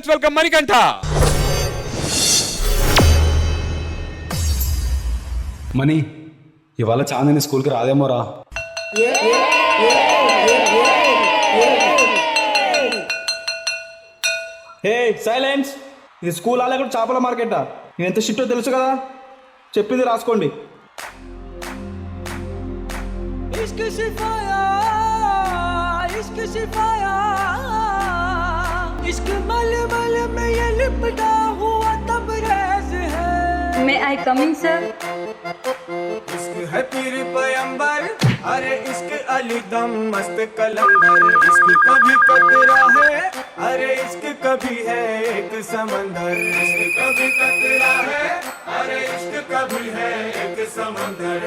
Let's welcome Manikanta. మణి, ఇవాళ చాందిని స్కూల్కి రాదేమోరా. హే silence, ఇది స్కూల్ అలా కూడా చేపల మార్కెటా? నేను ఎంత షిట్టో తెలుసు కదా, చెప్పింది రాసుకోండి. May I come in, sir? इश्क है पीर पैगंबर, अरे इश्क अली दम मस्त कलंदर. इश्क कभी कतरा है, अरे इश्क कभी है एक समंदर. इश्क कभी कतरा है, अरे इश्क कभी है एक समंदर.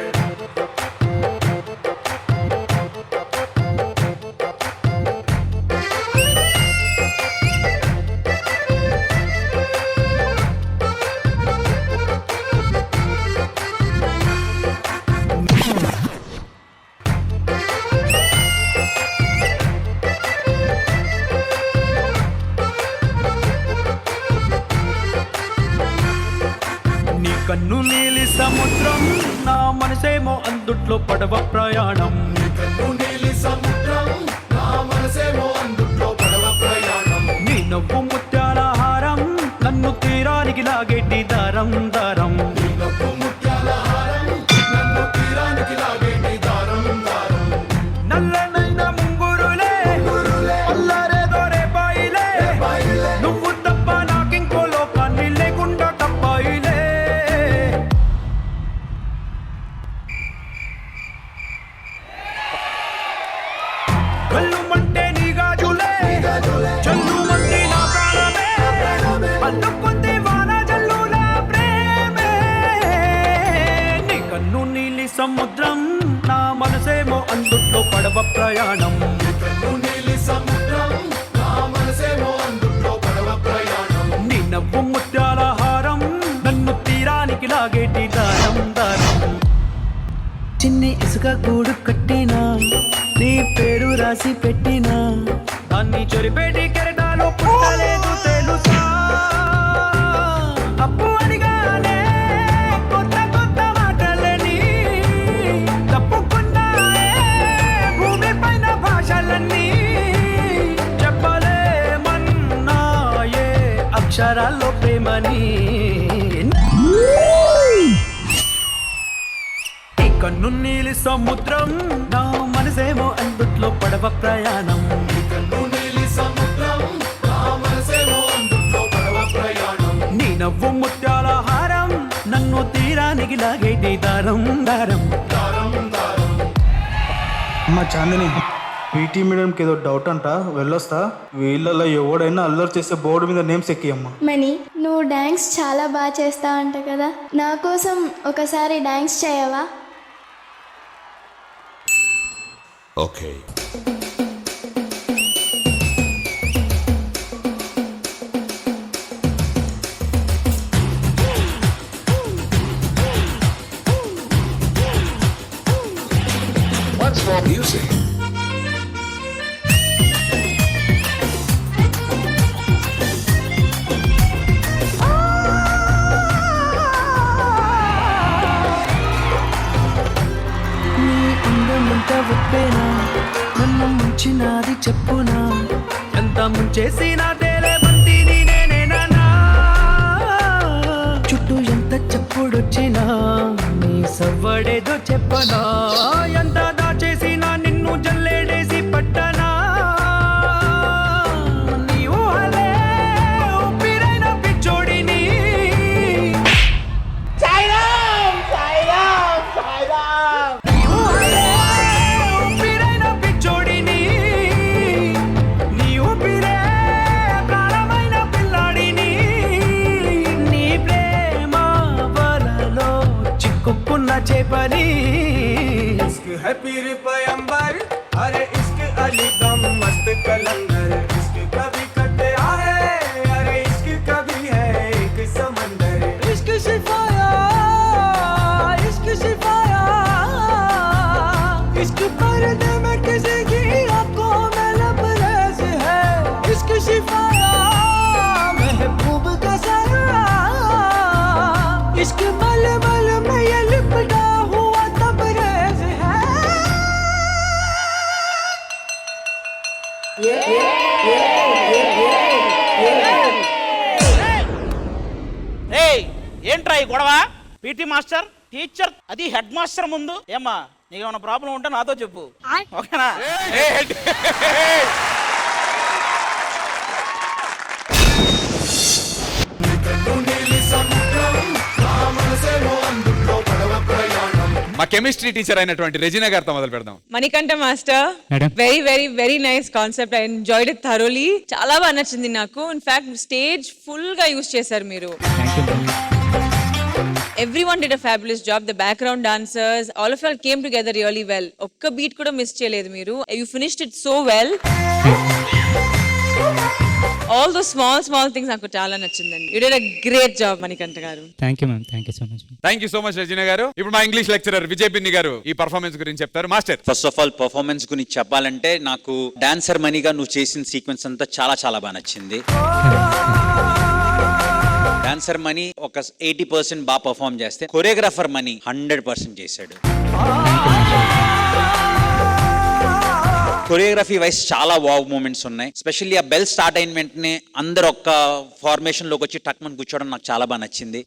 కన్ను నీలి సముద్రం, నా మనసేమో అందుట్లో పడవ ప్రయాణం. కన్ను నీలి సముద్రం, నా మనసేమో అందుట్లో పడవ ప్రయాణం. నీ నవ్వు ముత్యాల హారం, నన్ను తీరానికి లాగేటి దారం దారం. నీ నవ్వు ముత్యాల హారం, నన్ను తీరానికి లాగేటి దారం దారం. నల్లనైన ముంగురులే అల్లారేదో రేపాయిలే, నువ్వు తప్ప నాకింకో లోకాన్ని లేకుండా తప్పాయిలే. కళ్ళుమంటే నీ గాజులే, చల్లుమంటే నా ప్రాణమే, పట్టుకుంది వాన జల్లుల ప్రేమే. నీ కన్ను నీలి సముద్రం, నా మనసేమో అందుట్లో పడవ ప్రయాణం. కన్ను నీలి సముద్రం, నా మనసేమో అందుట్లో పడవ ప్రయాణం. నీ నవ్వు ముత్యాల హారం, నన్ను తీరానికి లాగేటి దారం దారం. చిన్ని ఇసుక గూడు కట్టినా, నీ పేరు రాసి పెట్టినా, దాన్ని చెరిపేటి కెరటాలు పుట్టలేదు తెలుసా. అప్పు అడిగానే కొత్త కొత్త మాటలని, తప్పుకున్నాయే భూమి పైన భాషలన్నీ. చెప్పలేమన్నాయే అక్షరాల్లో ప్రేమని. కన్ను నీలి సముద్రం, నా మనసేమో అందుట్లో పడవ ప్రయాణం. కన్ను నీలి సముద్రం, నా మనసేమో అందుట్లో పడవ ప్రయాణం. నీ నవ్వు ముత్యాల హారం, నన్ను తీరానికి లాగేటి దారం దారం. దారం దారం. అమ్మ చాందిని, పీటీ మీడియంకి ఏదో డౌట్ అంట, వెళ్ళొస్తా. వీళ్ళలో ఎవడైనా అల్లరి చేస్తే బోర్డు మీద నేమ్స్ ఎక్కియమ్మ. మణి, నువ్వు డాన్స్ చాలా బాగా చేస్తావు అంట కదా, నా కోసం ఒకసారి డాన్స్ చేయవా? Okay. What's for music? ఉప్పేనా, నన్ను ముంచినాది చెప్పునా, ఎంత ముంచేసినా తేలే బంతి నేనేనా. చుట్టూ ఎంత చెప్పుడొచ్చినా, నీ సవ్వడేదో చెప్పనా. ఎంత దాచేసినా నిన్ను జల్లేడేసి పట్టనా. నీ ఊహలే ఊపిరైన పిచ్చోడిని. చేపని इश्क है पीर पैगंबर, अरे इश्क अली दम मस्त कलंदर. इश्क कभी कतरा है, अरे इश्क कभी है एक समंदर. इश्क सिफाया, इश्क सिफाया, इश्क पर्दे में किसी की आंखों में लबरेज है. इश्क सिफाया, ఏంట్రా ఈ గొడవ? పీటీ మాస్టర్, టీచర్, అది హెడ్ మాస్టర్ ముందు. ఏమ్మా నీకేమైనా ప్రాబ్లం ఉంటే నాతో చెప్పు, ఓకేనా? మా కెమిస్ట్రీ టీచర్ అయినటువంటి రెజినా గారితో మొదలు పెడదాం. Manikanta master, very very very nice concept. I enjoyed it thoroughly. చాలా బాగా నచ్చింది నాకు. ఇన్ఫాక్ట్ స్టేజ్ ఫుల్ గా యూజ్ చేశారు మీరు. Everyone did a fabulous job. The background dancers, all of y'all came together really well. ఒక్క బీట్ కూడా మిస్ చేయలేదు మీరు. You finished it so well. All those small things నాకు చాలా నచ్చిందండి. You did a great job, Manikanta గారు. Thank you ma'am, thank you so much. Thank you so much Regina గారు. ఇప్పుడు మా ఇంగ్లీష్ లెక్చరర్ విజయ్ పిన్ని గారు ఈ పర్ఫార్మెన్స్ గురించి చెప్తారు. Master, first of all performance గురించి చెప్పాలంటే నాకు డాన్సర్ మనీగా నువ్వు చేసిన సీక్వెన్స్ అంతా చాలా చాలా బాగా నచ్చింది. డాన్సర్ మనీ ఒక 80% బాగా పర్ఫార్మ్ చేస్తే కొరియోగ్రాఫర్ మనీ 100% చేశాడు. కొరియోగ్రఫీ వైస్ చాలా వావ్ మూమెంట్స్ ఉన్నాయి. స్పెషల్లీ ఆ బెల్ స్టార్ట్ అయిన వెంటనే అందరు ఒక్క ఫార్మేషన్ లోకి వచ్చి టక్మన్ కూర్చోవడం నాకు చాలా బాగా నచ్చింది.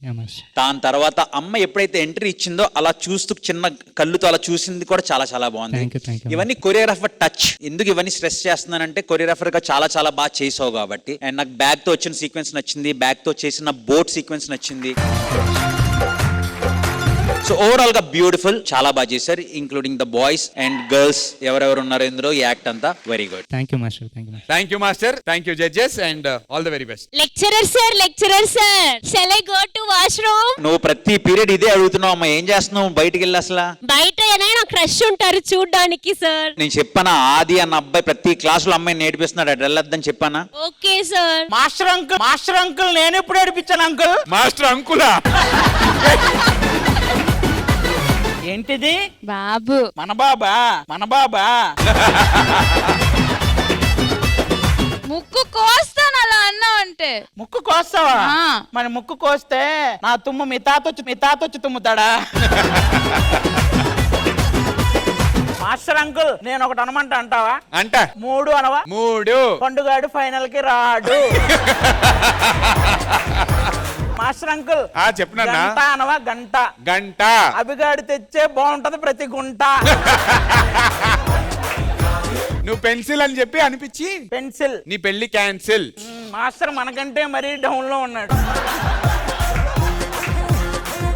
దాని తర్వాత అమ్మ ఎప్పుడైతే ఎంట్రీ ఇచ్చిందో అలా చూస్తూ చిన్న కళ్ళుతో అలా చూసింది కూడా చాలా చాలా బాగుంది. ఇవన్నీ కొరియోగ్రాఫర్ టచ్. ఎందుకు ఇవన్నీ స్ట్రెస్ చేస్తున్నానంటే కొరియోగ్రాఫర్ గా చాలా చాలా బాగా చేసావు కాబట్టి. అండ్ నాకు బ్యాగ్ తో వచ్చిన సీక్వెన్స్ నచ్చింది, బ్యాగ్ తో చేసిన బోట్ సీక్వెన్స్ నచ్చింది. సో ఓవరాల్ గా బ్యూటిఫుల్, చాలా బాగా చేశారు. Including the boys and girls ఎవరెవరు ఉన్నారో ఇందులో ఈ యాక్ట్ అంతా very good. Thank you master, thank you master, thank you judges and all the very best. Lecturer sir shall I go to washroom? నువ్వు ప్రతి పీరియడ్ ఇదే అడుగుతున్నావు అమ్మా, ఏం చేస్తున్నావు బయటికి వెళ్ళి? అసలు బయట ఏమైనా క్రష్ ఉంటారు చూడ్డానికి సార్. నేను చెప్పానా ఆది అన్న అబ్బాయి ప్రతి క్లాస్ లో అమ్మాయిని నేర్పిస్తున్నాడు, అటు వెళ్ళొద్దని చెప్పానా? Okay sir. మాస్టర్ అంకుల్ నేను ఎప్పుడు ఏడిపించాను అంకుల్? మాస్టర్ అంకులా? ఏంటిది బాబు? మన బాబా ముక్కు కోస్తాను అలా అన్నా అంటే. ముక్కు కోస్తావా? మరి ముక్కు కోస్తే నా తుమ్ము మీ తాతొచ్చి తుమ్ముతాడా? మాస్టర్ అంకుల్ నేను ఒకటి అనమంట అంటావా? అంట. 3 అనవా? 3. పండుగాడు ఫైనల్ కి రాడు. మాస్టర్ అంకుల్ చెప్పినా గంట అనవా? గంట. అభిగాడు తెచ్చే బాగుంటది ప్రతి గుంట. నువ్వు పెన్సిల్ అని చెప్పి అనిపించి పెన్సిల్. నీ పెళ్లి క్యాన్సిల్. మాస్టర్ మనకంటే మరీ డౌన్ లో ఉన్నాడు.